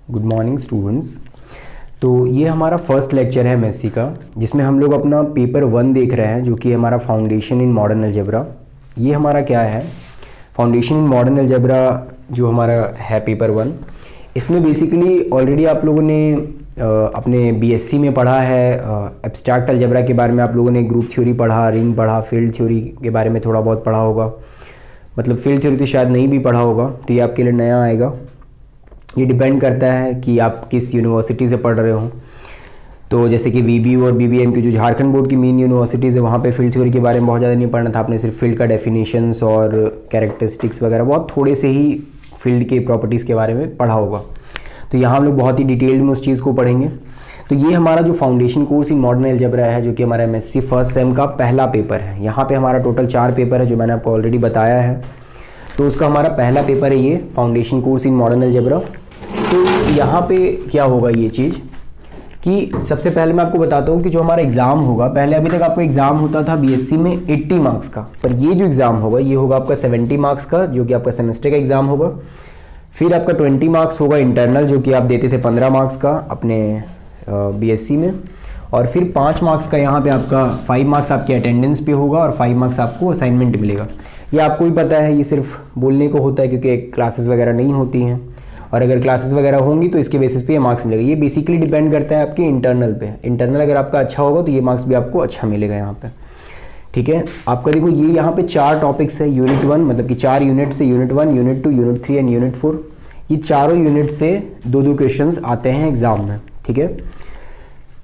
Good morning students. तो ये हमारा फर्स्ट लेक्चर है एमएससी का, जिसमें हम लोग अपना पेपर 1 देख रहे हैं, जो कि हमारा फाउंडेशन इन मॉडर्न अलजेब्रा। ये हमारा क्या है, फाउंडेशन इन मॉडर्न अलजेब्रा जो हमारा है पेपर 1। इसमें बेसिकली ऑलरेडी आप लोगों ने अपने बीएससी में पढ़ा है एब्स्ट्रैक्ट अलजेब्रा के बारे में। आप लोगों ने ग्रुप थ्योरी पढ़ा, रिंग पढ़ा, फील्ड थ्योरी के बारे में थोड़ा बहुत पढ़ा होगा। मतलब फील्ड थ्योरी तो शायद नहीं भी पढ़ा होगा, तो ये आपके लिए नया आएगा। ये डिपेंड करता है कि आप किस यूनिवर्सिटी से पढ़ रहे हो। तो जैसे कि वीबीयू और बीबीएम की जो झारखंड बोर्ड की मेन यूनिवर्सिटीज़ है, वहाँ पे फील्ड थ्योरी के बारे में बहुत ज़्यादा नहीं पढ़ना था। आपने सिर्फ फील्ड का डेफिनेशंस और कैरेक्टरिस्टिक्स वगैरह बहुत थोड़े से ही फील्ड के प्रॉपर्टीज़ के बारे में पढ़ा होगा। तो यहाँ हम लोग बहुत ही डिटेल्ड में उस चीज़ को पढ़ेंगे। तो ये हमारा जो foundation course in modern algebra है, जो कि हमारा एमएससी फर्स्ट सेम का पहला पेपर है। यहाँ पे हमारा टोटल 4 पेपर है, जो मैंने आपको ऑलरेडी बताया है। तो उसका हमारा पहला पेपर है ये foundation course in modern algebra. तो यहाँ पे क्या होगा ये चीज़ कि सबसे पहले मैं आपको बताता हूँ कि जो हमारा एग्ज़ाम होगा, पहले अभी तक आपको एग्ज़ाम होता था बीएससी में 80 मार्क्स का, पर ये जो एग्ज़ाम होगा ये होगा आपका 70 मार्क्स का, जो कि आपका सेमेस्टर का एग्ज़ाम होगा। फिर आपका 20 मार्क्स होगा इंटरनल, जो कि आप देते थे 15 मार्क्स का अपने बीएससी में। और फिर 5 मार्क्स का यहाँ पे आपका 5 मार्क्स आपके अटेंडेंस पे होगा और 5 मार्क्स आपको असाइनमेंट मिलेगा। ये आपको भी पता है, ये सिर्फ बोलने को होता है क्योंकि क्लासेस वगैरह नहीं होती हैं, और अगर क्लासेस वगैरह होंगी तो इसके बेसिस पे ये मार्क्स मिलेगा। ये बेसिकली डिपेंड करता है आपके इंटरनल पे। इंटरनल अगर आपका अच्छा होगा तो ये मार्क्स भी आपको अच्छा मिलेगा यहाँ पे, ठीक है। आपका देखो ये यहाँ पे 4 टॉपिक्स है यूनिट 1, मतलब कि 4 यूनिट से unit 1, unit 2, unit 3 and unit 4। ये चारों यूनिट से 2-2 क्वेश्चंस आते हैं एग्जाम में, ठीक है।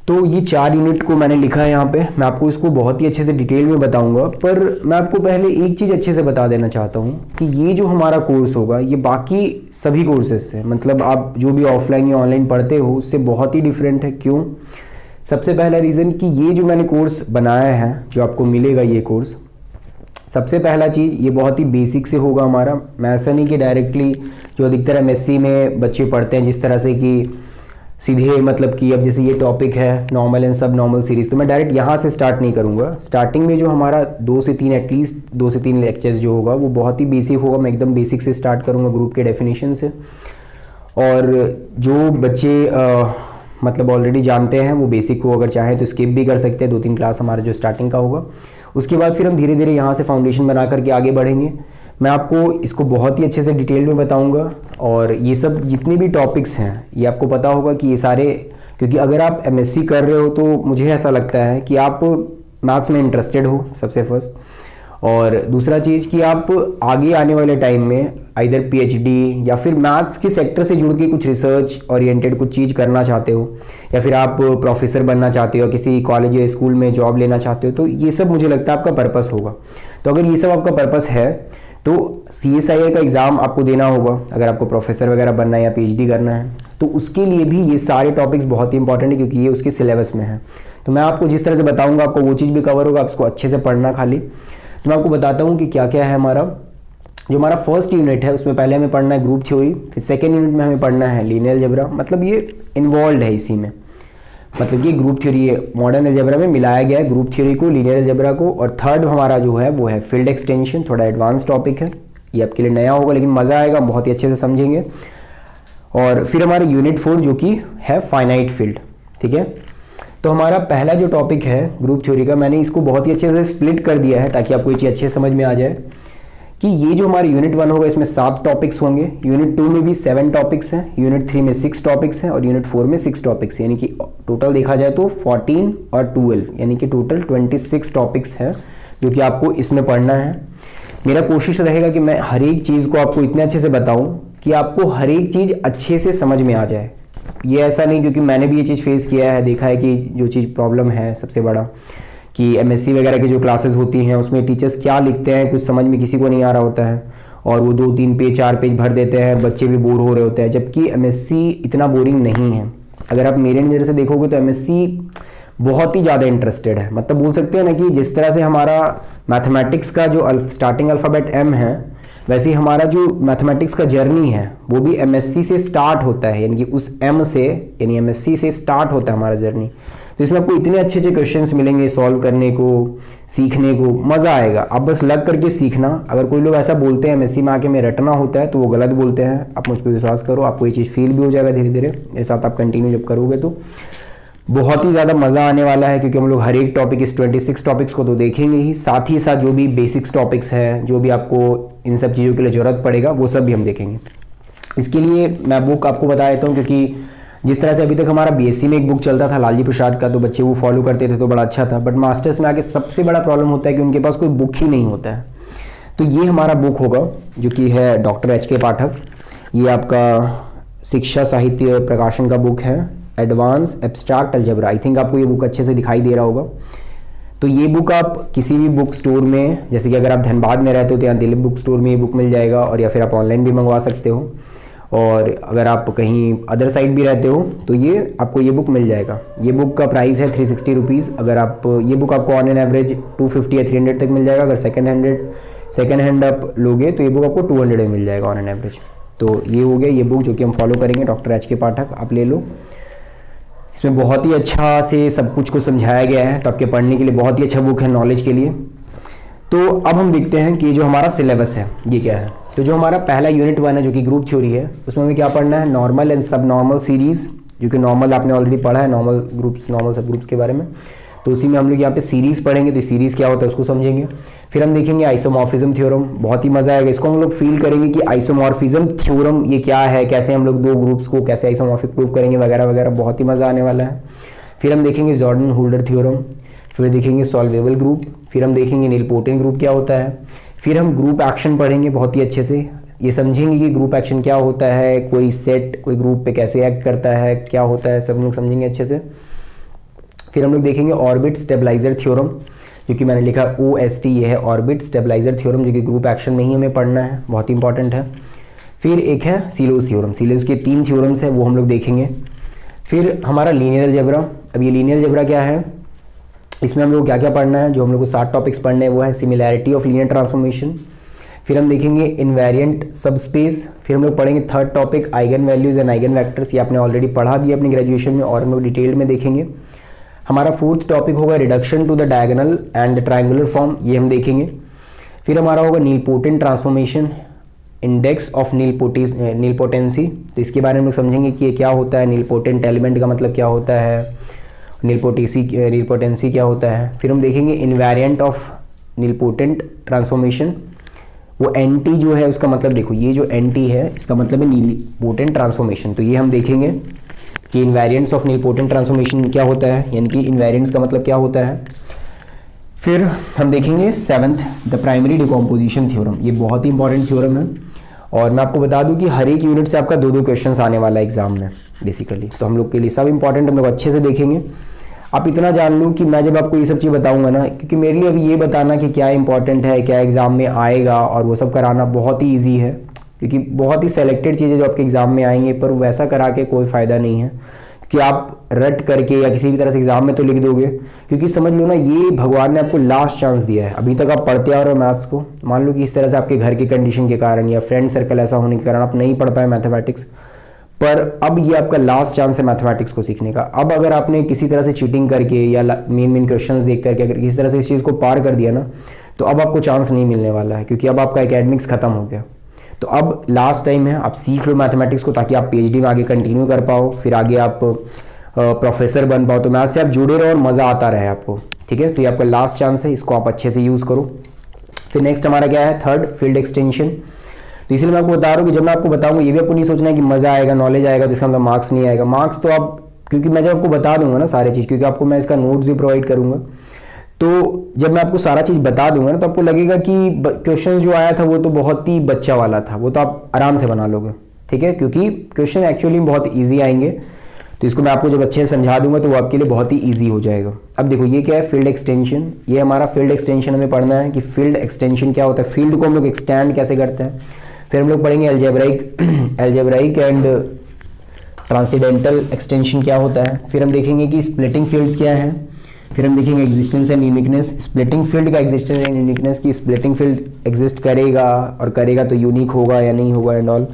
तो ये 4 यूनिट को मैंने लिखा है यहाँ पे। मैं आपको इसको बहुत ही अच्छे से डिटेल में बताऊंगा, पर मैं आपको पहले एक चीज़ अच्छे से बता देना चाहता हूँ कि ये जो हमारा कोर्स होगा ये बाकी सभी कोर्सेज से, मतलब आप जो भी ऑफलाइन या ऑनलाइन पढ़ते हो उससे बहुत ही डिफरेंट है। क्यों? सबसे पहला रीज़न कि ये जो मैंने कोर्स बनाया है, जो आपको मिलेगा ये कोर्स, सबसे पहला चीज़ ये बहुत ही बेसिक से होगा हमारा। मैं ऐसा नहीं कि डायरेक्टली जो अधिकतर एमएससी में बच्चे पढ़ते हैं जिस तरह से कि सीधे, मतलब कि अब जैसे ये टॉपिक है नॉर्मल एंड सब नॉर्मल सीरीज़, तो मैं डायरेक्ट यहाँ से स्टार्ट नहीं करूँगा। स्टार्टिंग में जो हमारा 2 से 3 एटलीस्ट 2 से 3 लेक्चर्स जो होगा वो बहुत ही बेसिक होगा। मैं एकदम बेसिक से स्टार्ट करूँगा, ग्रुप के डेफिनेशन से। और जो बच्चे मतलब ऑलरेडी जानते हैं वो बेसिक को अगर चाहें तो स्किप भी कर सकते हैं, 2-3 क्लास हमारा जो स्टार्टिंग का होगा। उसके बाद फिर हम धीरे धीरे यहाँ से फाउंडेशन बना करके आगे बढ़ेंगे। मैं आपको इसको बहुत ही अच्छे से डिटेल में बताऊंगा, और ये सब जितने भी टॉपिक्स हैं ये आपको पता होगा कि ये सारे, क्योंकि अगर आप एमएससी कर रहे हो तो मुझे ऐसा लगता है कि आप मैथ्स में इंटरेस्टेड हो, सबसे फर्स्ट। और दूसरा चीज़ कि आप आगे आने वाले टाइम में आइदर पीएचडी या फिर मैथ्स के सेक्टर से जुड़ के कुछ रिसर्च ओरिएंटेड कुछ चीज़ करना चाहते हो, या फिर आप प्रोफेसर बनना चाहते हो, किसी कॉलेज या स्कूल में जॉब लेना चाहते हो, तो ये सब मुझे लगता है आपका पर्पस होगा। तो अगर ये सब आपका पर्पस है तो CSIR का एग्ज़ाम आपको देना होगा अगर आपको प्रोफेसर वगैरह बनना है या पीएचडी करना है। तो उसके लिए भी ये सारे टॉपिक्स बहुत ही इंपॉर्टेंट है, क्योंकि ये उसके सिलेबस में है। तो मैं आपको जिस तरह से बताऊंगा आपको वो चीज़ भी कवर होगा, आप इसको अच्छे से पढ़ना खाली। तो मैं आपको बताता हूँ कि क्या क्या है हमारा। जो हमारा फर्स्ट यूनिट है उसमें पहले हमें पढ़ना है ग्रुप थ्योरी, फिर सेकेंड यूनिट में हमें पढ़ना है लीनियर अलजेब्रा। मतलब ये इन्वॉल्व है इसी में, मतलब कि ग्रुप थ्योरी मॉडर्न अलजेब्रा में मिलाया गया है ग्रुप थ्योरी को, लीनियर अलजेब्रा को। और थर्ड हमारा जो है वो है फील्ड एक्सटेंशन, थोड़ा एडवांस टॉपिक है, ये आपके लिए नया होगा लेकिन मज़ा आएगा, बहुत ही अच्छे से समझेंगे। और फिर हमारे यूनिट 4 जो कि है फाइनाइट फील्ड, ठीक है। तो हमारा पहला जो टॉपिक है ग्रुप थ्योरी का, मैंने इसको बहुत ही अच्छे से स्प्लिट कर दिया है ताकि आपको ये चीज़ अच्छे समझ में आ जाए कि ये जो हमारे यूनिट 1 होगा इसमें 7 टॉपिक्स होंगे, यूनिट 2 में भी 7 टॉपिक्स हैं, यूनिट 3 में 6 टॉपिक्स हैं, और यूनिट 4 में 6 टॉपिक्स, यानी कि टोटल देखा जाए तो 14 और 12, यानी कि टोटल 26 टॉपिक्स हैं जो कि आपको इसमें पढ़ना है। मेरा कोशिश रहेगा कि मैं हर एक चीज़ को आपको इतने अच्छे से बताऊं कि आपको हर एक चीज़ अच्छे से समझ में आ जाए। ये ऐसा नहीं, क्योंकि मैंने भी ये चीज़ फेस किया है, देखा है कि जो चीज़ प्रॉब्लम है सबसे बड़ा कि एमएससी वगैरह की जो क्लासेस होती हैं उसमें टीचर्स क्या लिखते हैं कुछ समझ में किसी को नहीं आ रहा होता है, और वो 2-3 पेज 4 पेज भर देते हैं, बच्चे भी बोर हो रहे होते हैं। जबकि एमएससी इतना बोरिंग नहीं है। अगर आप मेरे नज़र से देखोगे तो एमएससी बहुत ही ज़्यादा इंटरेस्टेड है। मतलब बोल सकते हैं ना कि जिस तरह से हमारा मैथमेटिक्स का जो स्टार्टिंग अल्फ़ाबेट M है, वैसे ही हमारा जो मैथमेटिक्स का जर्नी है वो भी एमएससी से स्टार्ट होता है, यानी कि उस M से, यानी एमएससी से स्टार्ट होता है हमारा जर्नी। तो इसमें आपको इतने अच्छे अच्छे क्वेश्चंस मिलेंगे सॉल्व करने को, सीखने को मज़ा आएगा। आप बस लग करके सीखना। अगर कोई लोग ऐसा बोलते हैं एमएससी में आके में रटना होता है तो वो गलत बोलते हैं। आप मुझ पर विश्वास करो, आपको ये चीज़ फील भी हो जाएगा धीरे धीरे मेरे साथ आप कंटिन्यू जब करोगे तो बहुत ही ज़्यादा मज़ा आने वाला है, क्योंकि हम लोग हर एक टॉपिक इस 26 टॉपिक्स को तो देखेंगे ही, साथ ही साथ जो भी बेसिक्स टॉपिक्स हैं, जो भी आपको इन सब चीज़ों के लिए ज़रूरत पड़ेगा वो सब भी हम देखेंगे। इसके लिए मैं बुक आपको बता देता हूँ, क्योंकि जिस तरह से अभी तक हमारा बीएससी में एक बुक चलता था लालजी प्रसाद का, तो बच्चे वो फॉलो करते थे तो बड़ा अच्छा था। बट मास्टर्स में आके सबसे बड़ा प्रॉब्लम होता है कि उनके पास कोई बुक ही नहीं होता है। तो ये हमारा बुक होगा जो कि है डॉक्टर एच.के. पाठक, ये आपका शिक्षा साहित्य प्रकाशन का बुक है, advance abstract algebra. I think आपको ये बुक अच्छे से दिखाई दे रहा होगा। तो ये बुक आप किसी भी बुक स्टोर में, जैसे कि अगर आप धनबाद में रहते हो तो यहाँ दिलीप बुक स्टोर में ये बुक मिल जाएगा, और या फिर आप ऑनलाइन भी मंगवा सकते हो। और अगर आप कहीं अदर साइड भी रहते हो तो ये आपको ये बुक मिल जाएगा। ये बुक का प्राइस है 360 रुपीज़। अगर आप ये बुक आपको ऑन एन एवरेज 250 या 300 तक मिल जाएगा। अगर सेकेंड हैंड आप लोगे तो ये बुक आपको 200 में मिल जाएगा ऑन एन एवरेज। तो ये हो गया ये बुक जो कि हम फॉलो करेंगे, डॉक्टर एच.के. पाठक, आप ले लो। इसमें बहुत ही अच्छा से सब कुछ को समझाया गया है, तो आपके पढ़ने के लिए बहुत ही अच्छा बुक है, नॉलेज के लिए। तो अब हम देखते हैं कि जो हमारा सिलेबस है ये क्या है। तो जो हमारा पहला यूनिट 1 है जो कि ग्रुप थ्योरी है, उसमें हमें क्या पढ़ना है, नॉर्मल एंड सब नॉर्मल सीरीज़, जो कि नॉर्मल आपने ऑलरेडी पढ़ा है, नॉर्मल ग्रुप्स नॉर्मल सब ग्रुप्स के बारे में। तो उसी में हम लोग यहाँ पे सीरीज़ पढ़ेंगे, तो सीरीज़ क्या होता है उसको समझेंगे। फिर हम देखेंगे आइसोमॉर्फिज्म थ्योरम, बहुत ही मज़ा आएगा। इसको हम लोग फील करेंगे कि आइसोमॉर्फिज्म थ्योरम ये क्या है, कैसे हम लोग दो ग्रुप्स को कैसे आइसोमॉर्फिक प्रूव करेंगे वगैरह वगैरह, बहुत ही मज़ा आने वाला है। फिर हम देखेंगे जॉर्डन होल्डर थ्योरम, फिर देखेंगे सॉल्वेबल ग्रुप, फिर हम देखेंगे नीलपोर्टेन ग्रुप क्या होता है। फिर हम ग्रुप एक्शन पढ़ेंगे बहुत ही अच्छे से, ये समझेंगे कि ग्रुप एक्शन क्या होता है, कोई सेट कोई ग्रुप पे कैसे एक्ट करता है, क्या होता है, सब लोग समझेंगे अच्छे से। फिर हम लोग देखेंगे ऑर्बिट स्टेबलाइजर थ्योरम, जो कि मैंने लिखा OST, ये है ऑर्बिट स्टेबलाइजर थ्योरम, जो कि ग्रुप एक्शन में ही हमें पढ़ना है, बहुत ही इंपॉर्टेंट है। फिर एक है सीलोज थ्योरम, सीलोज के 3 थ्योरम्स हैं वो हम लोग देखेंगे। फिर हमारा लीनियर अलजेब्रा, अब ये लीनियर अलजेब्रा क्या है, इसमें हम लोग क्या क्या पढ़ना है, जो हम लोग को 7 टॉपिक्स पढ़ने हैं वो है सिमिलैरिटी ऑफ लीनियर ट्रांसफॉर्मेशन। फिर हम देखेंगे इनवेरिएंट सबस्पेस। फिर हम लोग पढ़ेंगे third topic eigen values and eigen vectors, ये आपने ऑलरेडी पढ़ा भी अपनी ग्रेजुएशन में और हम लोग डिटेल में देखेंगे। हमारा फोर्थ टॉपिक होगा reduction to the diagonal and the triangular form, ये हम देखेंगे। फिर हमारा होगा nilpotent transformation, index of nilpotency, तो इसके बारे में हम लोग समझेंगे कि ये क्या होता है, नीलपोटेंट एलिमेंट का मतलब क्या होता है, नीलपोटेंसी क्या होता है। फिर हम देखेंगे इनवेरिएंट ऑफ नीलपोटेंट ट्रांसफॉर्मेशन, वो एंटी जो है उसका मतलब देखो, ये जो एंटी है इसका मतलब है नीलपोटेंट ट्रांसफॉर्मेशन, तो ये हम देखेंगे कि इनवेरिएंट्स ऑफ नीलपोटेंट ट्रांसफॉर्मेशन क्या होता है, यानी कि इनवेरिएंट्स का मतलब क्या होता है। फिर हम देखेंगे 7th the primary decomposition theorem, ये बहुत ही इंपॉर्टेंट थ्योरम है। और मैं आपको बता दूं कि हर एक यूनिट से आपका 2-2 क्वेश्चंस आने वाला है एग्जाम में बेसिकली, तो हम लोग के लिए सब इंपॉर्टेंट हम लोग अच्छे से देखेंगे। आप इतना जान लो कि मैं जब आपको ये सब चीज़ बताऊंगा ना, क्योंकि मेरे लिए अभी ये बताना कि क्या इंपॉर्टेंट है, क्या एग्ज़ाम में आएगा और वो सब कराना बहुत ही ईजी है, क्योंकि बहुत ही सेलेक्टेड चीज़ें जो आपके एग्ज़ाम में आएंगे, पर वैसा करा के कोई फ़ायदा नहीं है कि आप रट करके या किसी भी तरह से एग्ज़ाम में तो लिख दोगे। क्योंकि समझ लो ना, ये भगवान ने आपको लास्ट चांस दिया है। अभी तक आप पढ़ते आ रहे हो मैथ्स को, मान लो कि इस तरह से आपके घर की कंडीशन के कारण या फ्रेंड सर्कल ऐसा होने के कारण आप नहीं पढ़ पाए मैथमेटिक्स, पर अब ये आपका लास्ट चांस है मैथमेटिक्स को सीखने का। अब अगर आपने किसी तरह से चीटिंग करके या मेन क्वेश्चंस देख करके अगर किसी तरह से इस चीज़ को पार कर दिया ना, तो अब आपको चांस नहीं मिलने वाला है, क्योंकि अब आपका एकेडमिक्स खत्म हो गया। तो अब लास्ट टाइम है, आप सीख लो मैथमेटिक्स को, ताकि आप PhD में आगे कंटिन्यू कर पाओ, फिर आगे आप प्रोफेसर बन पाओ। तो मैथ से आप जुड़े रहो और मज़ा आता रहे आपको, ठीक है। तो ये आपका लास्ट चांस है, इसको आप अच्छे से यूज़ करो। फिर नेक्स्ट हमारा क्या है, थर्ड फील्ड एक्सटेंशन। तो इसलिए मैं आपको बता रहा हूँ कि जब मैं आपको बताऊंगा ये भी आपको नहीं सोचना है कि मज़ा आएगा, नॉलेज आएगा, तो इसका मतलब मार्क्स नहीं आएगा। मार्क्स तो आप, क्योंकि मैं जब आपको बता दूंगा ना सारी चीज़, क्योंकि आपको मैं इसका नोट्स भी प्रोवाइड करूंगा, तो जब मैं आपको सारा चीज़ बता दूंगा ना, तो आपको लगेगा कि क्वेश्चन जो आया था वो तो बहुत ही बच्चा वाला था, वो तो आप आराम से बना लोगे, ठीक है, क्योंकि क्वेश्चन एक्चुअली बहुत ईजी आएंगे। तो इसको मैं आपको जब अच्छे से समझा दूंगा तो वो आपके लिए बहुत ही ईजी हो जाएगा। अब देखो ये क्या है, फील्ड एक्सटेंशन। ये हमारा फील्ड एक्सटेंशन हमें पढ़ना है कि फील्ड एक्सटेंशन क्या होता है, फील्ड को हम लोग एक्सटेंड कैसे करते हैं। फिर हम लोग पढ़ेंगे एल्जेब्राइक एंड ट्रांसेंडेंटल एक्सटेंशन क्या होता है। फिर हम देखेंगे कि स्प्लिटिंग फील्ड्स क्या है। फिर हम देखेंगे existence and uniqueness, splitting field का एग्जिस्टेंस एंड यूनिकनेस, की स्प्लिटिंग फील्ड एग्जिस्ट करेगा और करेगा तो यूनिक होगा या नहीं होगा एंड ऑल।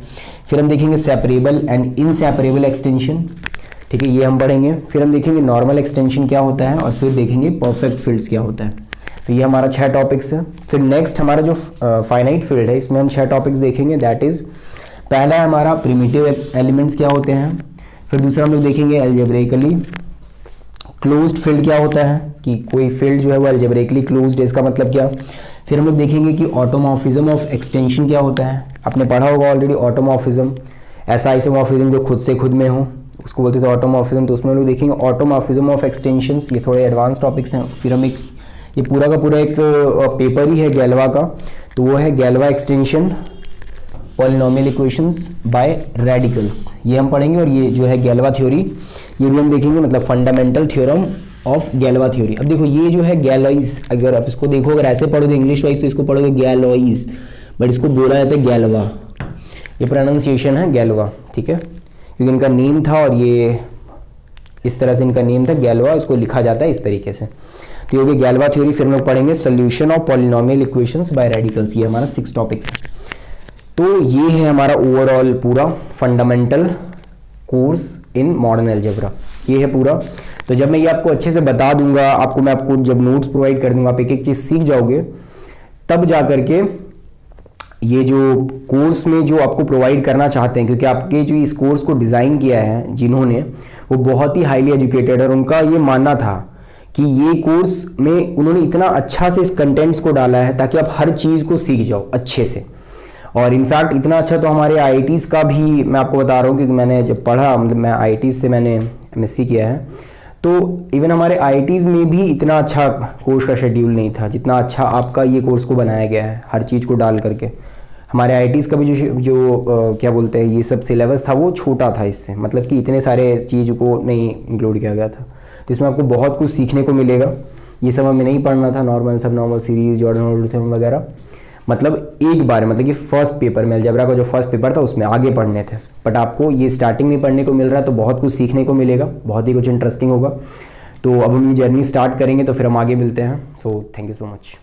फिर हम देखेंगे सेपरेबल एंड इनसेपरेबल एक्सटेंशन, ठीक है, ये हम पढ़ेंगे। फिर हम देखेंगे नॉर्मल एक्सटेंशन क्या होता है और फिर देखेंगे परफेक्ट फील्ड्स क्या होता है। तो ये हमारा 6 टॉपिक्स है। फिर नेक्स्ट हमारा जो फाइनाइट फील्ड है इसमें हम 6 टॉपिक्स देखेंगे। दैट इज़ पहला है हमारा प्रिमिटिव एलिमेंट्स क्या होते हैं। फिर दूसरा हम लोग देखेंगे अलजेब्रिकली क्लोज्ड फील्ड क्या होता है, कि कोई फील्ड जो है वो अलजेब्रिकली क्लोज्ड है, इसका मतलब क्या। फिर हम लोग देखेंगे कि ऑटोमॉर्फिज्म ऑफ एक्सटेंशन क्या होता है। आपने पढ़ा होगा ऑलरेडी ऑटोमॉर्फिज्म, ऐसा आइसोमॉर्फिज्म जो खुद से खुद में हो उसको बोलते थे ऑटोमॉर्फिज्म। तो उसमें हम लोग देखेंगे ऑटोमॉर्फिज्म ऑफ एक्सटेंशंस, ये थोड़े एडवांस टॉपिक्स हैं। फिर हम ये पूरा का पूरा एक पेपर ही है गैलवा का, तो वो है Galois extension polynomial equations by radicals, ये हम पढ़ेंगे। और ये जो है गैलवा थ्योरी ये भी हम देखेंगे, मतलब फंडामेंटल थ्योरम ऑफ गैलवा थ्योरी। अब देखो ये जो है गैलोइज, अगर आप इसको देखो अगर ऐसे पढ़ोगे इंग्लिश वाइज तो इसको पढ़ोगे गैलोइज, बट इसको बोला जाता है गैलवा, ये प्रोनाउंसिएशन है गैलवा, ठीक है, क्योंकि इनका नेम था और ये इस तरह से इनका नेम था गैलवा, इसको लिखा जाता है इस तरीके से। तो ये हो गया गैलवा थ्योरी। फिर हम लोग पढ़ेंगे solution of polynomial equations by radicals, ये हमारा 6 टॉपिक्स है। तो ये है हमारा ओवरऑल पूरा fundamental course in modern algebra, ये है पूरा। तो जब मैं ये आपको अच्छे से बता दूंगा, मैं आपको जब नोट्स प्रोवाइड कर दूंगा, आप एक एक चीज़ सीख जाओगे, तब जा करके ये जो कोर्स में जो आपको प्रोवाइड करना चाहते हैं, क्योंकि आपके जो इस कोर्स को डिज़ाइन किया है जिन्होंने, वो बहुत ही हाईली एजुकेटेड, और उनका ये मानना था कि ये कोर्स में उन्होंने इतना अच्छा से इस कंटेंट्स को डाला है ताकि आप हर चीज़ को सीख जाओ अच्छे से। और इनफैक्ट इतना अच्छा तो हमारे IITs का भी मैं आपको बता रहा हूँ, क्योंकि मैंने जब पढ़ा, मतलब मैं IITs से मैंने MSc किया है, तो इवन हमारे IITs में भी इतना अच्छा कोर्स का शेड्यूल नहीं था जितना अच्छा आपका ये कोर्स को बनाया गया है, हर चीज़ को डाल करके। हमारे IITs का भी जो क्या बोलते हैं ये सब सिलेबस था वो छोटा था इससे, मतलब कि इतने सारे चीज़ को नहीं इंक्लूड किया गया था। तो इसमें आपको बहुत कुछ सीखने को मिलेगा। ये सब हमें नहीं पढ़ना था, नॉर्मल सीरीज, जॉर्डन थ्योरम वगैरह, मतलब एक बार, मतलब कि फर्स्ट पेपर में अलजेब्रा का जो फर्स्ट पेपर था उसमें आगे पढ़ने थे, बट आपको ये स्टार्टिंग में पढ़ने को मिल रहा है, तो बहुत कुछ सीखने को मिलेगा, बहुत ही कुछ इंटरेस्टिंग होगा। तो अब हम ये जर्नी स्टार्ट करेंगे, तो फिर हम आगे मिलते हैं। So thank you so much.